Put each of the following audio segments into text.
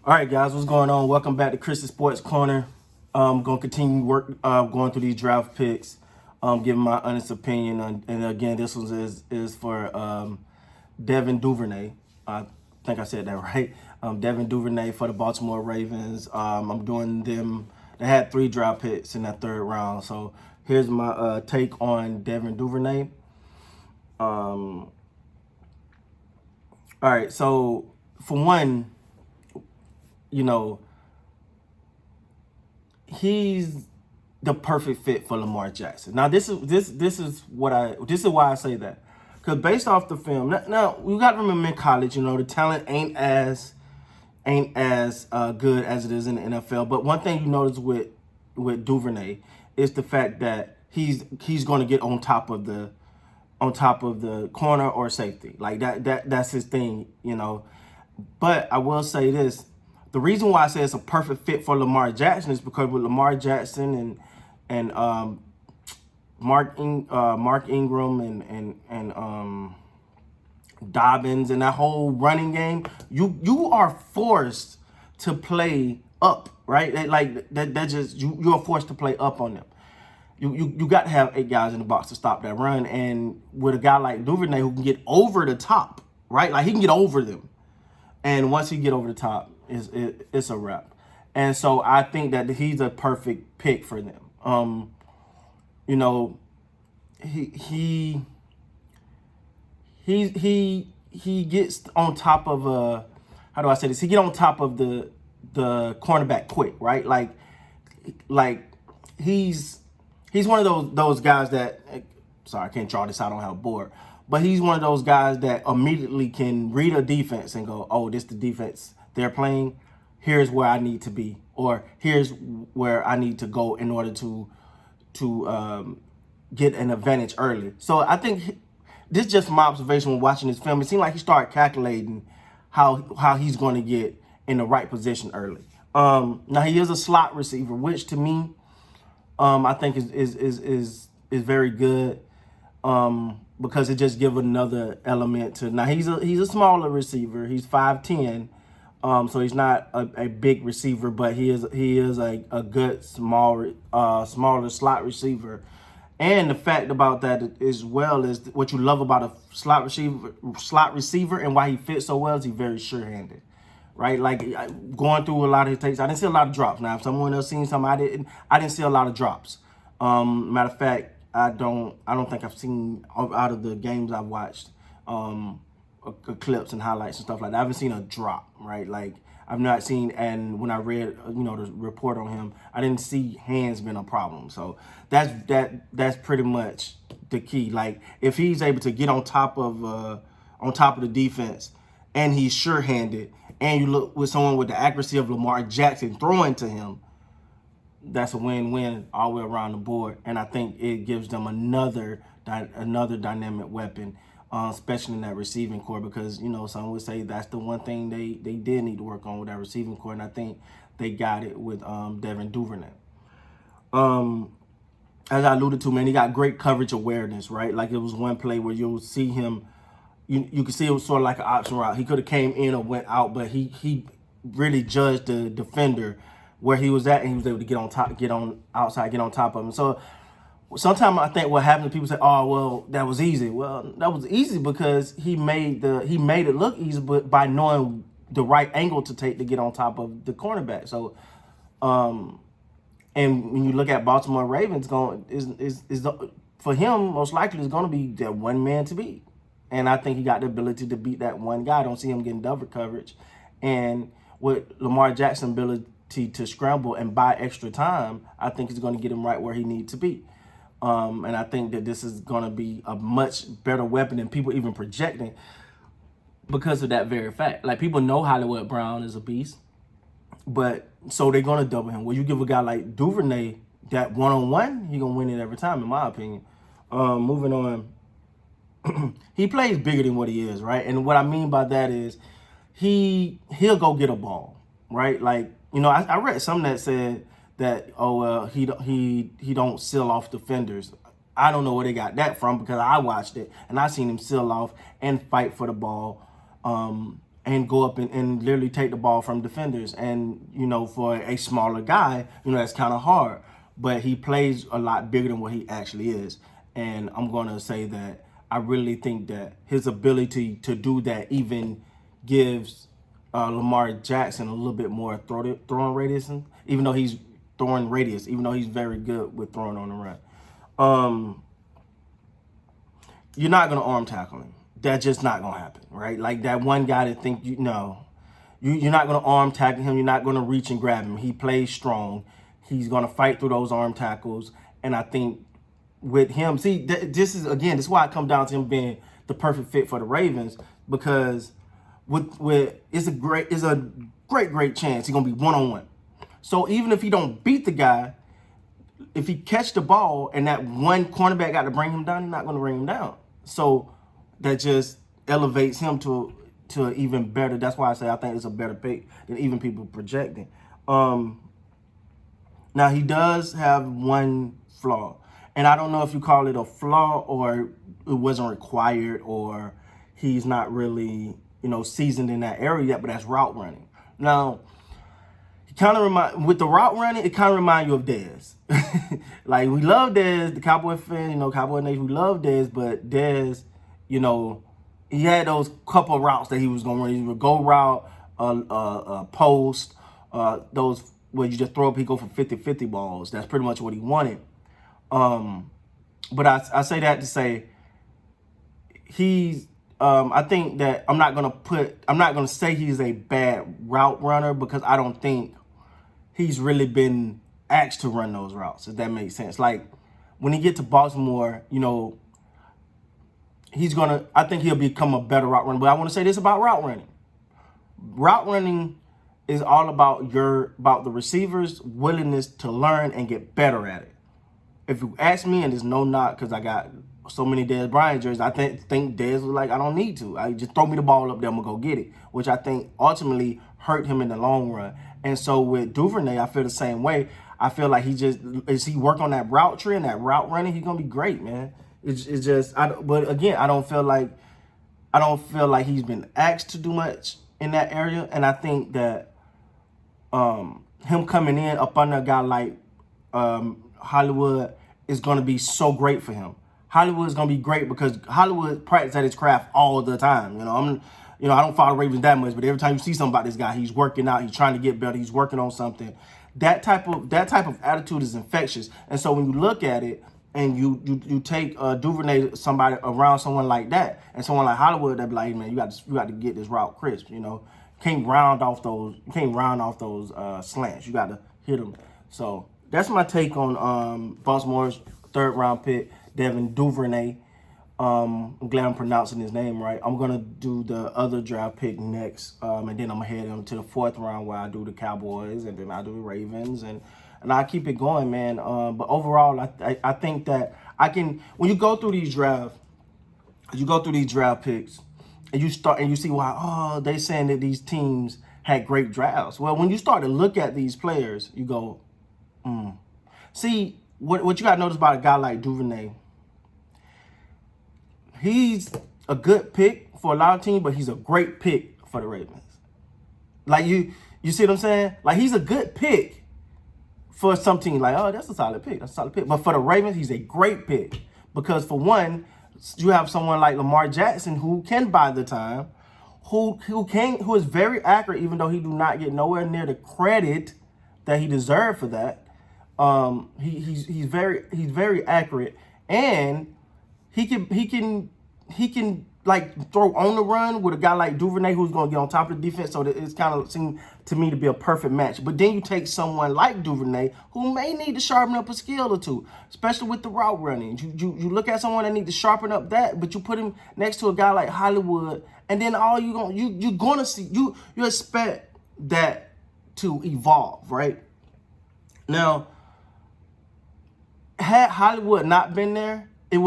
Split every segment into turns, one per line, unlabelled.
All right, guys, what's going on? Welcome back to Chris's Sports Corner. I'm gonna continue going through these draft picks, giving my honest opinion on. And again, this one is for Devin Duvernay. I think I said that right. Devin Duvernay for the Baltimore Ravens. I'm doing them. They had 3 draft picks in that 3rd round. So here's my take on Devin Duvernay. All right, so for one, you know, he's the perfect fit for Lamar Jackson. Now this is why I say that, because based off the film, now we got to remember in college, the talent ain't as good as it is in the NFL. But one thing you notice with Duvernay is the fact that he's going to get on top of the corner or safety. Like that's his thing. But I will say this: the reason why I say it's a perfect fit for Lamar Jackson is because with Lamar Jackson and Mark Ingram and Dobbins and that whole running game, you are forced to play up, right? Like that just you are forced to play up on them. You got to have 8 guys in the box to stop that run, and with a guy like Duvernay who can get over the top, right? Like he can get over them, and once he get over the top, it's a wrap. And so I think that he's a perfect pick for them. You know, he he gets on top of how do I say this? He get on top of the cornerback quick, right? Like he's one of those guys that, sorry, I can't draw this out on how bored, but he's one of those guys that immediately can read a defense and go, oh, this the defense they're playing. Here's where I need to be, or here's where I need to go in order to get an advantage early. So I think this is just my observation when watching this film. It seemed like he started calculating how he's going to get in the right position early. Now he is a slot receiver, which to me, I think is very good, because it just gives another element to. Now he's a smaller receiver. He's 5'10", so he's not a big receiver, but he is a good smaller slot receiver. And the fact about that as well is what you love about a slot receiver, and why he fits so well is he's very sure-handed, right? Like going through a lot of his takes, I didn't see a lot of drops. Now, if someone else seen some, I didn't see a lot of drops. Matter of fact, I don't think I've seen out of the games I've watched, clips and highlights and stuff like that. I haven't seen a drop, right? Like I've not seen, and when I read, the report on him, I didn't see hands being a problem. So that's pretty much the key. Like if he's able to get on top of the defense, and he's sure-handed, and you look with someone with the accuracy of Lamar Jackson throwing to him, that's a win-win all the way around the board. And I think it gives them another dynamic weapon, especially in that receiving core, because some would say that's the one thing they did need to work on with that receiving core, and I think they got it with Devin Duvernay. As I alluded to, man, he got great coverage awareness, right? Like it was one play where you'll see him, you could see it was sort of like an option route. He could have came in or went out, but he really judged the defender where he was at, and he was able to get on top, get on outside, get on top of him. So sometimes I think what happens, people say, "Oh, well, that was easy." Well, that was easy because he made it look easy, but by knowing the right angle to take to get on top of the cornerback. So, and when you look at Baltimore Ravens, for him most likely is going to be that one man to beat, and I think he got the ability to beat that one guy. I don't see him getting double coverage, and with Lamar Jackson's ability to scramble and buy extra time, I think he's going to get him right where he needs to be. And I think that this is going to be a much better weapon than people even projecting, because of that very fact. Like people know Hollywood Brown is a beast, but so they're going to double him. Well, you give a guy like Duvernay that one-on-one, he's going to win it every time, in my opinion. Moving on. He plays bigger than what he is, right? And what I mean by that is he'll go get a ball, right? Like, I read something that said that, oh well, he don't seal off defenders. I don't know where they got that from, because I watched it and I seen him seal off and fight for the ball and go up and literally take the ball from defenders. And, for a smaller guy, that's kind of hard. But he plays a lot bigger than what he actually is. And I'm going to say that I really think that his ability to do that even gives Lamar Jackson a little bit more throwing radius, even though he's very good with throwing on the run. You're not going to arm tackle him. That's just not going to happen, right? Like that one guy that think you're not going to arm tackle him. You're not going to reach and grab him. He plays strong. He's going to fight through those arm tackles. And I think with him, this is why it comes down to him being the perfect fit for the Ravens, because it's a great chance he's going to be one-on-one. So even if he don't beat the guy, if he catch the ball and that one cornerback got to bring him down, he's not going to bring him down. So that just elevates him to even better. That's why I say I think it's a better pick than even people projecting. Now he does have one flaw, and I don't know if you call it a flaw or it wasn't required or he's not really seasoned in that area yet, but that's route running. Now, with the route running, it kind of reminds you of Dez. Like, we love Dez, the Cowboy fan, Cowboy Nation, we love Dez, but Dez, he had those couple of routes that he was going to run. He would go route, post, those where you just throw up, he go for 50-50 balls. That's pretty much what he wanted. But I say that to say he's, I think that I'm not going to say he's a bad route runner, because I don't think he's really been asked to run those routes, if that makes sense. Like, when he get to Baltimore, I think he'll become a better route runner. But I want to say this about route running. Route running is all about the receiver's willingness to learn and get better at it. If you ask me, and there's no knock, because I got so many Dez Bryant jerseys, I think Dez was like, I don't need to. I just throw me the ball up there, I'm going to go get it, which I think ultimately hurt him in the long run. And so with Duvernay, I feel the same way. I feel like as he work on that route tree and that route running, he's going to be great, man. But again, I don't feel like he's been asked to do much in that area. And I think that him coming in up under a guy like Hollywood is going to be so great for him. Hollywood is going to be great because Hollywood practices at his craft all the time. I don't follow Ravens that much, but every time you see something about this guy, he's working out, he's trying to get better, he's working on something. That type of attitude is infectious. And so when you look at it and you take Duvernay, somebody around someone like that, and someone like Hollywood, they'll be like, hey, man, you got to get this route crisp. Can't round off those slants. You got to hit them. So that's my take on Baltimore's third round pick, Devin Duvernay. I'm glad I'm pronouncing his name right. I'm going to do the other draft pick next, and then I'm going to head into the fourth round where I do the Cowboys, and then I do the Ravens, and I keep it going, man. But overall, I think that when you go through these draft picks, and you see why, they saying that these teams had great drafts. Well, when you start to look at these players, you go, See, what you got to notice about a guy like Duvernay, he's a good pick for a lot of teams, but he's a great pick for the Ravens. Like, you see what I'm saying? Like, he's a good pick for some team. Like, oh, that's a solid pick. But for the Ravens, he's a great pick. Because, for one, you have someone like Lamar Jackson who can buy the time, who is very accurate, even though he do not get nowhere near the credit that he deserved for that. He's very accurate, and he can like throw on the run with a guy like Duvernay who's going to get on top of the defense. So that it's kind of seemed to me to be a perfect match. But then you take someone like Duvernay who may need to sharpen up a skill or two, especially with the route running. You look at someone that needs to sharpen up that, but you put him next to a guy like Hollywood, and then all you're gonna see, you expect that to evolve, right? Now, had Hollywood not been there, it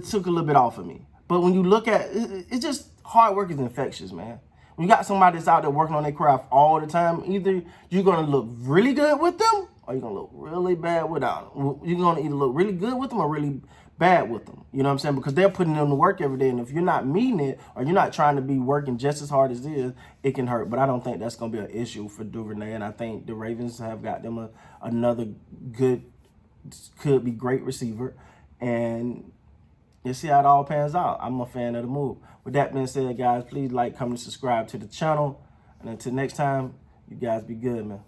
took a little bit off of me. But when you look at it, it's just hard work is infectious, man. When you got somebody that's out there working on their craft all the time, either you're gonna look really good with them or you're gonna look really bad without them. You're gonna either look really good with them or really bad with them. You know what I'm saying? Because they're putting in the work every day. And if you're not meeting it, or you're not trying to be working just as hard as it is, it can hurt. But I don't think that's going to be an issue for Duvernay. And I think the Ravens have got them another good, could be great receiver. And let's see how it all pans out. I'm a fan of the move. With that being said, guys, please like, comment, and subscribe to the channel. And until next time, you guys be good, man.